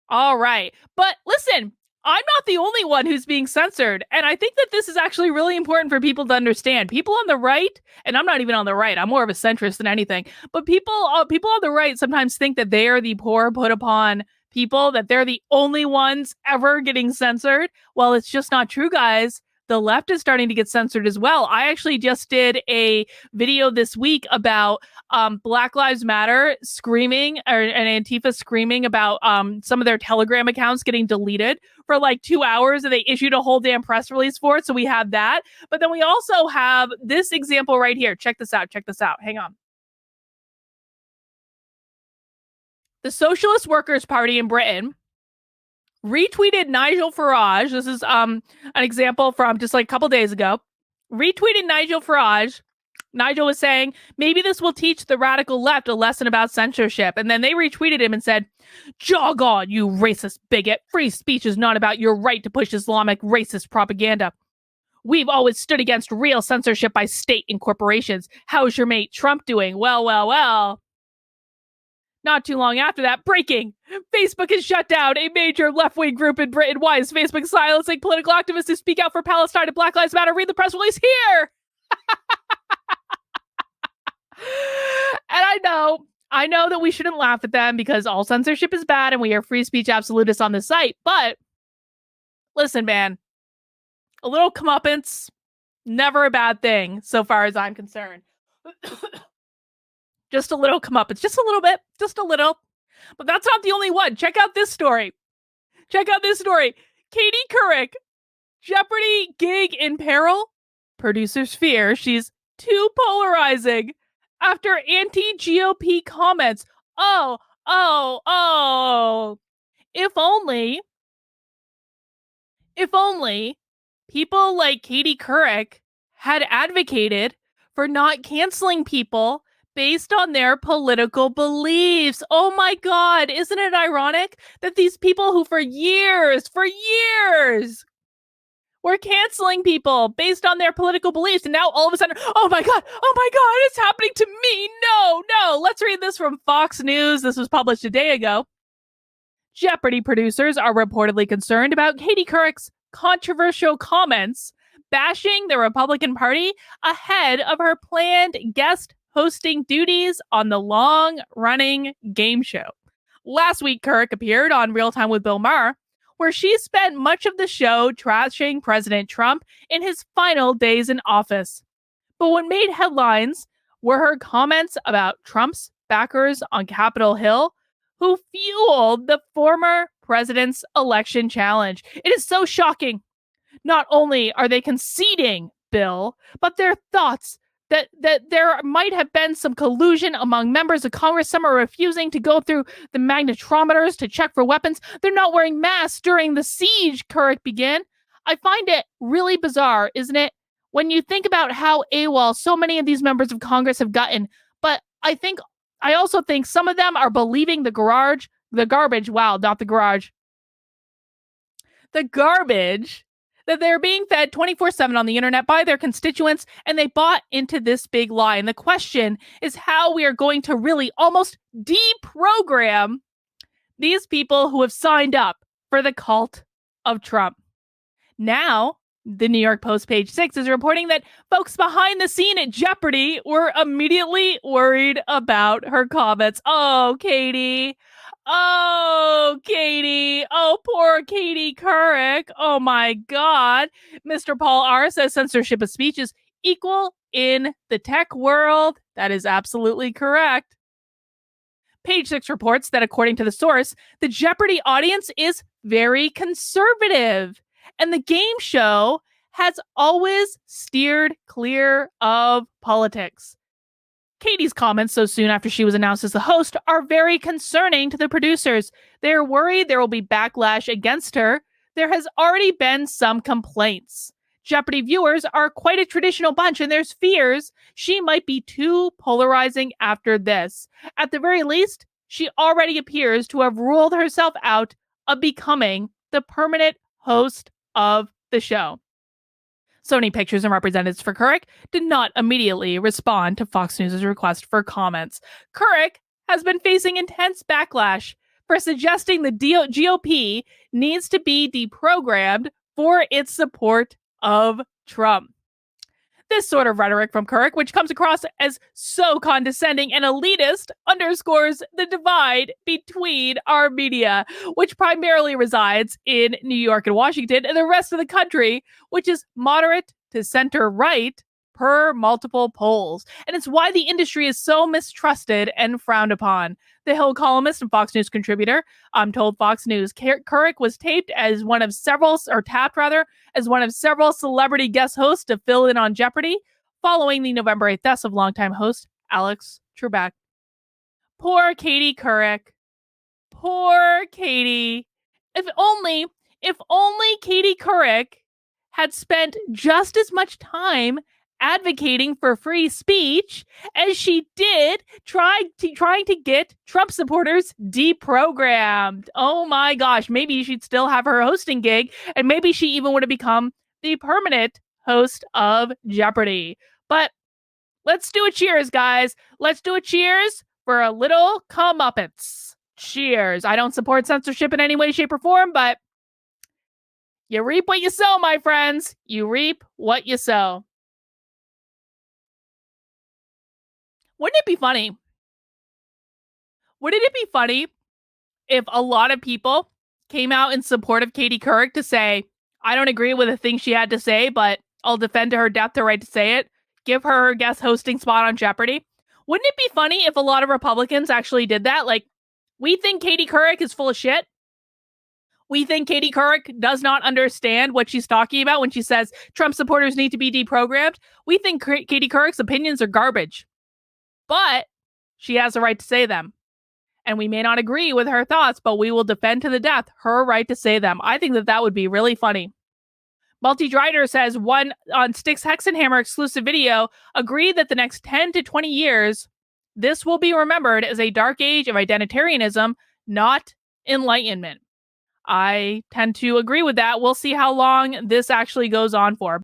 All right. But listen, I'm not the only one who's being censored. And I think that this is actually really important for people to understand. People on the right, and I'm not even on the right, I'm more of a centrist than anything, but people on the right sometimes think that they are the poor put upon people, that they're the only ones ever getting censored. Well, it's just not true, guys. The left is starting to get censored as well. I actually just did a video this week about Black Lives Matter screaming, and Antifa screaming about some of their Telegram accounts getting deleted for like 2 hours, and they issued a whole damn press release for it. So we have that. But then we also have this example right here. Check this out. Check this out. Hang on. The Socialist Workers' Party in Britain retweeted Nigel Farage. This is an example from just like a couple days ago. Retweeted Nigel Farage. Nigel was saying, maybe this will teach the radical left a lesson about censorship. And then they retweeted him and said, jog on, you racist bigot. Free speech is not about your right to push Islamic racist propaganda. We've always stood against real censorship by state and corporations. How's your mate Trump doing? Well, well, well. Not too long after that, breaking! Facebook has shut down a major left-wing group in Britain. Why is Facebook silencing political activists who speak out for Palestine and Black Lives Matter? Read the press release here! And I know that we shouldn't laugh at them because all censorship is bad and we are free speech absolutists on this site. But listen, man, a little comeuppance, never a bad thing so far as I'm concerned. Just a little comeuppance, just a little bit, just a little. But that's not the only one. Check out this story. Katie Couric, Jeopardy gig in peril. Producers fear she's too polarizing after anti-GOP comments. Oh. If only people like Katie Couric had advocated for not canceling people based on their political beliefs. Oh my God, isn't it ironic that these people who for years, were canceling people based on their political beliefs, and now all of a sudden, oh my God, it's happening to me. No. Let's read this from Fox News. This was published a day ago. Jeopardy producers are reportedly concerned about Katie Couric's controversial comments bashing the Republican Party ahead of her planned guest hosting duties on the long-running game show. Last week, Couric appeared on Real Time with Bill Maher, where she spent much of the show trashing President Trump in his final days in office. But what made headlines were her comments about Trump's backers on Capitol Hill, who fueled the former president's election challenge. It is so shocking. Not only are they conceding, Bill, but their thoughts that there might have been some collusion among members of Congress. Some are refusing to go through the magnetometers to check for weapons. They're not wearing masks during the siege, Couric began. I find it really bizarre, isn't it? When you think about how AWOL so many of these members of Congress have gotten. But I also think some of them are believing the garbage, not the garage. The garbage that they're being fed 24/7 on the internet by their constituents, and they bought into this big lie. And the question is how we are going to really almost deprogram these people who have signed up for the cult of Trump. Now, the New York Post page 6 is reporting that folks behind the scene at Jeopardy were immediately worried about her comments. Oh, Katie. Oh, poor Katie Couric. Oh my God. Mr. Paul R. says censorship of speech is equal in the tech world. That is absolutely correct. Page 6 reports that according to the source, the Jeopardy audience is very conservative, and the game show has always steered clear of politics. Katie's comments so soon after she was announced as the host are very concerning to the producers. They're worried there will be backlash against her. There has already been some complaints. Jeopardy viewers are quite a traditional bunch, and there's fears she might be too polarizing after this. At the very least, she already appears to have ruled herself out of becoming the permanent host of the show. Sony Pictures and representatives for Couric did not immediately respond to Fox News' request for comments. Couric has been facing intense backlash for suggesting the GOP needs to be deprogrammed for its support of Trump. This sort of rhetoric from Couric, which comes across as so condescending and elitist, underscores the divide between our media, which primarily resides in New York and Washington, and the rest of the country, which is moderate to center-right per multiple polls. And it's why the industry is so mistrusted and frowned upon. The Hill columnist and Fox News contributor told Fox News Couric was tapped as one of several celebrity guest hosts to fill in on Jeopardy following the November 8th death of longtime host Alex Trebek. Poor Katie Couric. Poor Katie. If only Katie Couric had spent just as much time advocating for free speech as she did trying to get Trump supporters deprogrammed. Oh my gosh, maybe she'd still have her hosting gig, and maybe she even would have become the permanent host of Jeopardy. But let's do a cheers, guys. Let's do a cheers for a little comeuppance. Cheers. I don't support censorship in any way, shape, or form, but you reap what you sow, my friends. You reap what you sow. Wouldn't it be funny? Wouldn't it be funny if a lot of people came out in support of Katie Couric to say, I don't agree with the things she had to say, but I'll defend to her death the right to say it. Give her guest hosting spot on Jeopardy. Wouldn't it be funny if a lot of Republicans actually did that? Like, we think Katie Couric is full of shit. We think Katie Couric does not understand what she's talking about when she says Trump supporters need to be deprogrammed. We think Katie Couric's opinions are garbage. But she has the right to say them. And we may not agree with her thoughts, but we will defend to the death her right to say them. I think that would be really funny. Multi-Drider says one on Styx Hexenhammer exclusive video agreed that the next 10 to 20 years, this will be remembered as a dark age of identitarianism, not enlightenment. I tend to agree with that. We'll see how long this actually goes on for.